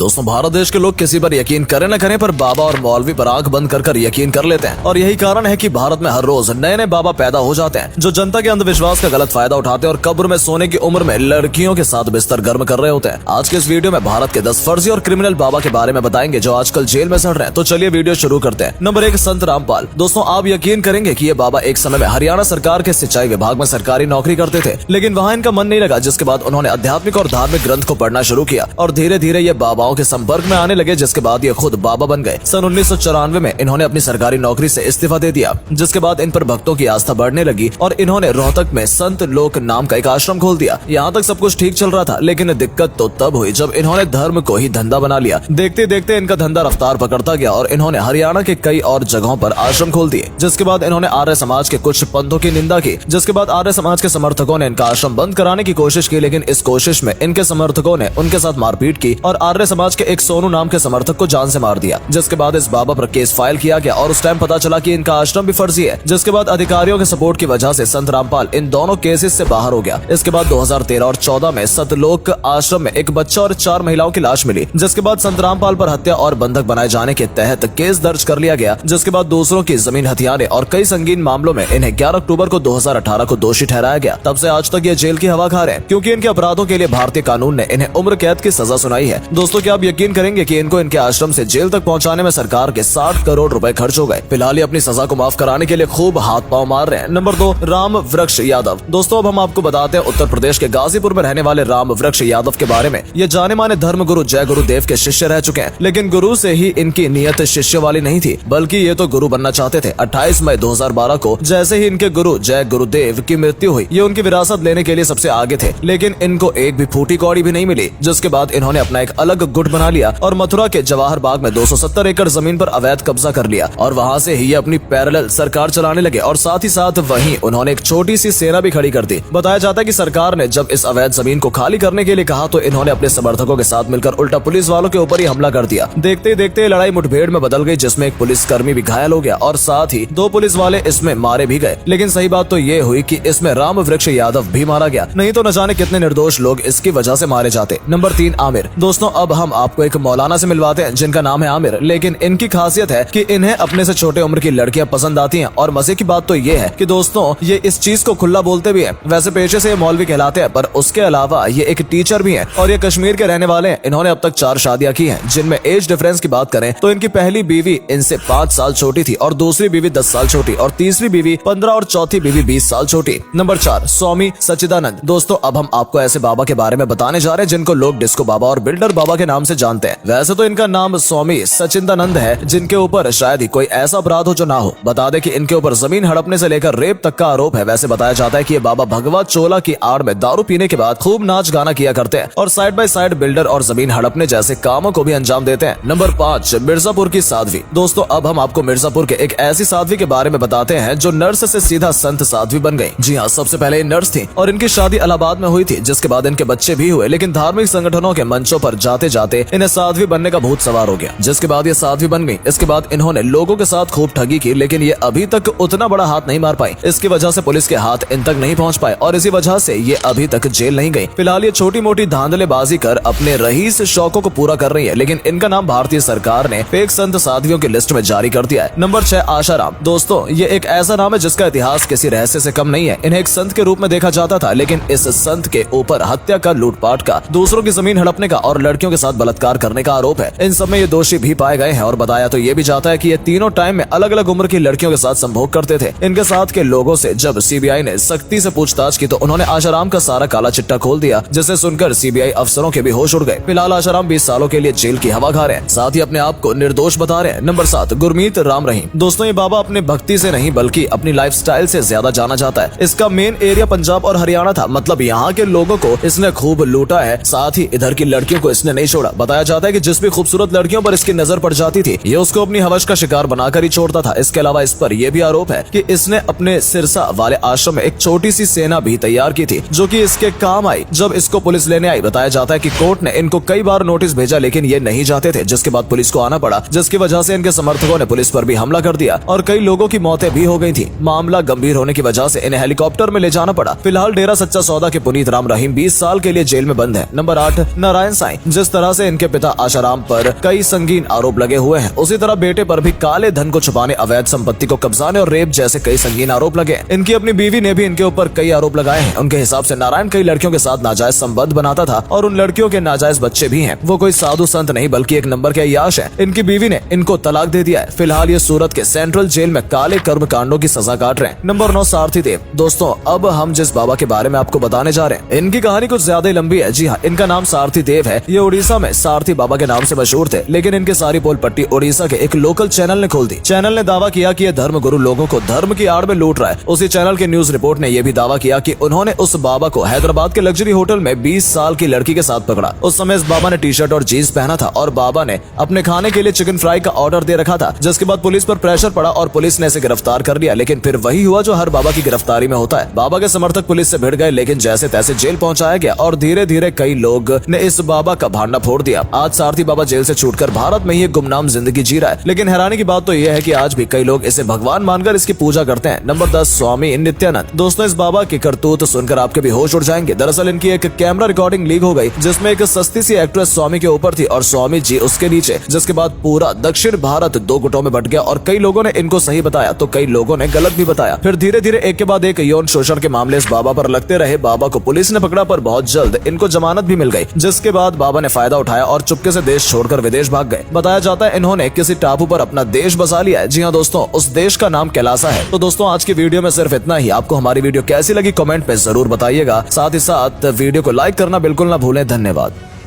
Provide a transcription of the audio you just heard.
दोस्तों भारत देश के लोग किसी पर यकीन करें न करें पर बाबा और मौलवी पर आंख बंद कर यकीन कर लेते हैं और यही कारण है कि भारत में हर रोज नए नए बाबा पैदा हो जाते हैं जो जनता के अंधविश्वास का गलत फायदा उठाते हैं और कब्र में सोने की उम्र में लड़कियों के साथ बिस्तर गर्म कर रहे होते हैं। आज के इस वीडियो में भारत के 10 फर्जी और क्रिमिनल बाबा के बारे में बताएंगे जो आजकल जेल में सड़ रहे हैं। तो चलिए वीडियो शुरू करते हैं। नंबर 1, संत रामपाल। दोस्तों आप यकीन करेंगे कि ये बाबा एक समय में हरियाणा सरकार के सिंचाई विभाग में सरकारी नौकरी करते थे, लेकिन वहाँ इनका मन नहीं लगा, जिसके बाद उन्होंने आध्यात्मिक और धार्मिक ग्रंथ को पढ़ना शुरू किया और धीरे धीरे ये बाबाओं के संपर्क में आने लगे, जिसके बाद ये खुद बाबा बन गए। सन 1994 में इन्होंने अपनी सरकारी नौकरी से इस्तीफा दे दिया, जिसके बाद इन पर भक्तों की आस्था बढ़ने लगी और इन्होंने रोहतक में संत लोक नाम का एक आश्रम खोल दिया। यहाँ तक सब कुछ ठीक चल रहा था, लेकिन दिक्कत तो तब हुई जब इन्होंने धर्म को ही धंधा बना लिया। देखते देखते इनका धंधा रफ्तार पकड़ता गया और इन्होंने हरियाणा के कई और जगहों पर आश्रम खोल दिए, जिसके बाद इन्होंने आर्य समाज के कुछ पंथों की निंदा की, जिसके बाद आर्य समाज के समर्थकों ने इनका आश्रम बंद कराने की कोशिश की, लेकिन इस कोशिश में इनके समर्थकों ने उनके साथ मारपीट की और आर्य समाज के एक सोनू नाम के समर्थक को जान से मार दिया, जिसके बाद इस बाबा पर केस फाइल किया गया और उस टाइम पता चला कि इनका आश्रम भी फर्जी है, जिसके बाद अधिकारियों के सपोर्ट की वजह से संत रामपाल इन दोनों केसेस से बाहर हो गया। इसके बाद 2013 और 14 में सतलोक आश्रम में एक बच्चा और 4 महिलाओं की लाश मिली, जिसके बाद संत रामपाल पर हत्या और बंधक बनाए जाने के तहत केस दर्ज कर लिया गया, जिसके बाद दूसरों की जमीन हथियाने और कई संगीन मामलों में इन्हें 11 अक्टूबर को 2018 को दोषी ठहराया गया। तब से आज तक ये जेल की हवा खा रहे हैं, क्योंकि इनके अपराधों के लिए भारतीय कानून ने इन्हें उम्र कैद की सजा सुनाई है। दोस्तों क्या आप यकीन करेंगे कि इनको इनके आश्रम से जेल तक पहुंचाने में सरकार के 60 करोड़ रुपए खर्च हो गए। फिलहाल ये अपनी सजा को माफ कराने के लिए खूब हाथ पांव मार रहे हैं। नंबर 2, राम वृक्ष यादव। दोस्तों अब हम आपको बताते हैं उत्तर प्रदेश के गाजीपुर में रहने वाले राम वृक्ष यादव के बारे में। ये जाने माने धर्म गुरु जय गुरुदेव के शिष्य रह चुके हैं, लेकिन गुरु से ही इनकी नियत शिष्य वाली नहीं थी, बल्कि ये तो गुरु बनना चाहते थे। 28 मई 2012 को जैसे ही इनके गुरु जय गुरुदेव की मृत्यु हुई, ये उनकी विरासत लेने के लिए सबसे आगे थे, लेकिन इनको एक भी फूटी कौड़ी भी नहीं मिली, जिसके बाद इन्होंने अपना एक अलग गुट बना लिया और मथुरा के जवाहर बाग में 270 एकड़ जमीन पर अवैध कब्जा कर लिया और वहाँ से ही ये अपनी पैरेलल सरकार चलाने लगे और साथ ही साथ वहीं उन्होंने एक छोटी सी सेना भी खड़ी कर दी। बताया जाता है कि सरकार ने जब इस अवैध जमीन को खाली करने के लिए कहा तो इन्होंने अपने समर्थकों के साथ मिलकर उल्टा पुलिस वालों के ऊपर ही हमला कर दिया। देखते ही देखते लड़ाई मुठभेड़ में बदल गई, जिसमें एक पुलिस कर्मी भी घायल हो गया और साथ ही 2 पुलिस वाले इसमें मारे भी गए। लेकिन सही बात तो ये हुई कि इसमें राम वृक्ष यादव भी मारा गया, नहीं तो न जाने कितने निर्दोष लोग इसकी वजह से मारे जाते। नंबर 3, आमिर। दोस्तों अब हम आपको एक मौलाना से मिलवाते हैं जिनका नाम है आमिर, लेकिन इनकी खासियत है कि इन्हें अपने से छोटे उम्र की लड़कियां पसंद आती हैं और मजे की बात तो ये है कि दोस्तों ये इस चीज को खुला बोलते भी हैं। वैसे पेशे से ये मौलवी कहलाते हैं, पर उसके अलावा ये एक टीचर भी हैं और ये कश्मीर के रहने वाले हैं। इन्होंने अब तक 4 शादियां की हैं, जिनमें एज डिफरेंस की बात करें तो इनकी पहली बीवी इनसे 5 साल छोटी थी और दूसरी बीवी 10 साल छोटी और तीसरी बीवी 15 और चौथी बीवी 20 साल छोटी। नंबर 4, स्वामी सच्चिदानंद। दोस्तों अब हम आपको ऐसे बाबा के बारे में बताने जा रहे हैं जिनको लोग डिस्को बाबा और बिल्डर बाबा के नाम से जानते हैं। वैसे तो इनका नाम स्वामी सच्चिदानंद है, जिनके ऊपर शायद ही कोई ऐसा अपराध हो जो ना हो। बता दें कि इनके ऊपर जमीन हड़पने से लेकर रेप तक का आरोप है। वैसे बताया जाता है कि ये बाबा भगवत चोला की आड़ में दारू पीने के बाद खूब नाच गाना किया करते हैं और साइड बाय साइड बिल्डर और जमीन हड़पने जैसे कामों को भी अंजाम देते हैं। नंबर 5, मिर्जापुर की साध्वी। दोस्तों अब हम आपको मिर्जापुर के एक ऐसी साध्वी के बारे में बताते हैं जो नर्स से सीधा संत साध्वी बन गई। जी हाँ, सबसे पहले ये नर्स थी और इनकी शादी इलाहाबाद में हुई थी, जिसके बाद इनके बच्चे भी हुए, लेकिन धार्मिक संगठनों के मंचों पर जाते जाते इन्हें साध्वी बनने का भूत सवार हो गया, जिसके बाद ये साध्वी बन गई। इसके बाद इन्होंने लोगों के साथ खूब ठगी की, लेकिन ये अभी तक उतना बड़ा हाथ नहीं मार पाई। इसकी वजह से पुलिस के हाथ इन तक नहीं पहुंच पाए और इसी वजह से ये अभी तक जेल नहीं गई। फिलहाल ये छोटी मोटी धांधलेबाजी कर अपने रईस शौकों को पूरा कर रही है, लेकिन इनका नाम भारतीय सरकार ने फेक संत साध्वियों की लिस्ट में जारी कर दिया है। नंबर 6, आशाराम। दोस्तों ये एक ऐसा नाम है जिसका इतिहास किसी रहस्य से कम नहीं है। इन्हें एक संत के रूप में देखा जाता था, लेकिन इस संत के ऊपर हत्या का, लूटपाट का, दूसरों की जमीन हड़पने का और लड़कियों के साथ बलात्कार करने का आरोप है। इन सब में ये दोषी भी पाए गए हैं और बताया तो ये भी जाता है कि ये तीनों टाइम में अलग अलग उम्र की लड़कियों के साथ संभोग करते थे। इनके साथ के लोगों से जब सीबीआई ने सख्ती से पूछताछ की तो उन्होंने आशाराम का सारा काला चिट्टा खोल दिया, जिसे सुनकर सीबीआई अफसरों के भी होश उड़ गए। फिलहाल आशाराम 20 सालों के लिए जेल की हवा खा रहे हैं, साथ ही अपने आप को निर्दोष बता रहे हैं। नंबर 7, गुरमीत राम रहीम। दोस्तों ये बाबा अपने भक्ति से नहीं बल्कि अपनी लाइफस्टाइल से ज्यादा जाना जाता है। इसका मेन एरिया पंजाब और हरियाणा था, मतलब यहाँ के लोगों को इसने खूब लूटा है, साथ ही इधर की लड़कियों को इसने नहीं छोड़ा। बताया जाता है कि जिस भी खूबसूरत लड़कियों पर इसकी नजर पड़ जाती थी ये उसको अपनी हवस का शिकार बनाकर ही छोड़ता था। इसके अलावा इस पर यह भी आरोप है कि इसने अपने सिरसा वाले आश्रम में एक छोटी सी सेना भी तैयार की थी, जो कि इसके काम आई जब इसको पुलिस लेने आई। बताया जाता है कि कोर्ट ने इनको कई बार नोटिस भेजा, लेकिन ये नहीं जाते थे, जिसके बाद पुलिस को आना पड़ा, जिसकी वजह से इनके समर्थकों ने पुलिस पर भी हमला कर दिया और कई लोगों की मौतें भी हो गई थी। मामला गंभीर होने की वजह से इन्हें हेलीकॉप्टर में ले जाना पड़ा। फिलहाल डेरा सच्चा सौदा के पुनीत राम रहीम 20 साल के लिए जेल में बंद है। नंबर 8, नारायण साईं। जिस तरह तरह से इनके पिता आशाराम पर कई संगीन आरोप लगे हुए हैं, उसी तरह बेटे पर भी काले धन को छुपाने, अवैध संपत्ति को कब्जाने और रेप जैसे कई संगीन आरोप लगे। इनकी अपनी बीवी ने भी इनके ऊपर कई आरोप लगाए हैं। उनके हिसाब से नारायण कई लड़कियों के साथ नाजायज संबंध बनाता था और उन लड़कियों के नाजायज बच्चे भी हैं। वो कोई साधु संत नहीं बल्कि एक नंबर के अय्याश है। इनकी बीवी ने इनको तलाक दे दिया है। फिलहाल ये सूरत के सेंट्रल जेल में काले कर्म कांडों की सजा काट रहे हैं। नंबर 9 सारथी देव। दोस्तों अब हम जिस बाबा के बारे में आपको बताने जा रहे हैं, इनकी कहानी कुछ ज्यादा ही लंबी है। जी हाँ, इनका नाम सारथी देव है। ये उड़ीसा में सारथी बाबा के नाम से मशहूर थे, लेकिन इनकी सारी पोल पट्टी उड़ीसा के एक लोकल चैनल ने खोल दी। चैनल ने दावा किया कि ये धर्म गुरु लोगों को धर्म की आड़ में लूट रहा है। उसी चैनल के न्यूज रिपोर्ट ने यह भी दावा किया कि उन्होंने उस बाबा को हैदराबाद के लग्जरी होटल में 20 साल की लड़की के साथ पकड़ा। उस समय इस बाबा ने टी शर्ट और जीन्स पहना था और बाबा ने अपने खाने के लिए चिकन फ्राई का ऑर्डर दे रखा था, जिसके बाद पुलिस पर प्रेशर पड़ा और पुलिस ने इसे गिरफ्तार कर लिया। लेकिन फिर वही हुआ जो हर बाबा की गिरफ्तारी में होता है। बाबा के समर्थक पुलिस से भिड़ गए, लेकिन जैसे तैसे जेल पहुंचाया गया और धीरे धीरे कई लोग ने इस बाबा का भांडा फोड़ दिया। आज सारथी बाबा जेल से छूटकर भारत में ही एक गुमनाम जिंदगी जी रहा है। लेकिन हैरानी की बात तो यह है कि आज भी कई लोग इसे भगवान मानकर इसकी पूजा करते हैं। नंबर 10 स्वामी नित्यानंद। दोस्तों इस बाबा की करतूत सुनकर आपके भी होश उड़ जाएंगे। दरअसल इनकी एक कैमरा रिकॉर्डिंग लीक हो गई, जिसमें एक सस्ती सी एक्ट्रेस स्वामी के ऊपर थी और स्वामी जी उसके नीचे, जिसके बाद पूरा दक्षिण भारत दो गुटों में बंट गया और कई लोगों ने इनको सही बताया तो कई लोगों ने गलत भी बताया। फिर धीरे धीरे एक के बाद एक यौन शोषण के मामले इस बाबा पर लगते रहे। बाबा को पुलिस ने पकड़ा पर बहुत जल्द इनको जमानत भी मिल गई, जिसके बाद बाबा ने फायदा उठाया और चुपके से देश छोड़कर विदेश भाग गए। बताया जाता है इन्होंने किसी टापू पर अपना देश बसा लिया है। जी हाँ दोस्तों, उस देश का नाम कैलासा है। तो दोस्तों आज की वीडियो में सिर्फ इतना ही। आपको हमारी वीडियो कैसी लगी कमेंट में जरूर बताइएगा। साथ ही साथ वीडियो को लाइक करना बिल्कुल ना भूलें। धन्यवाद।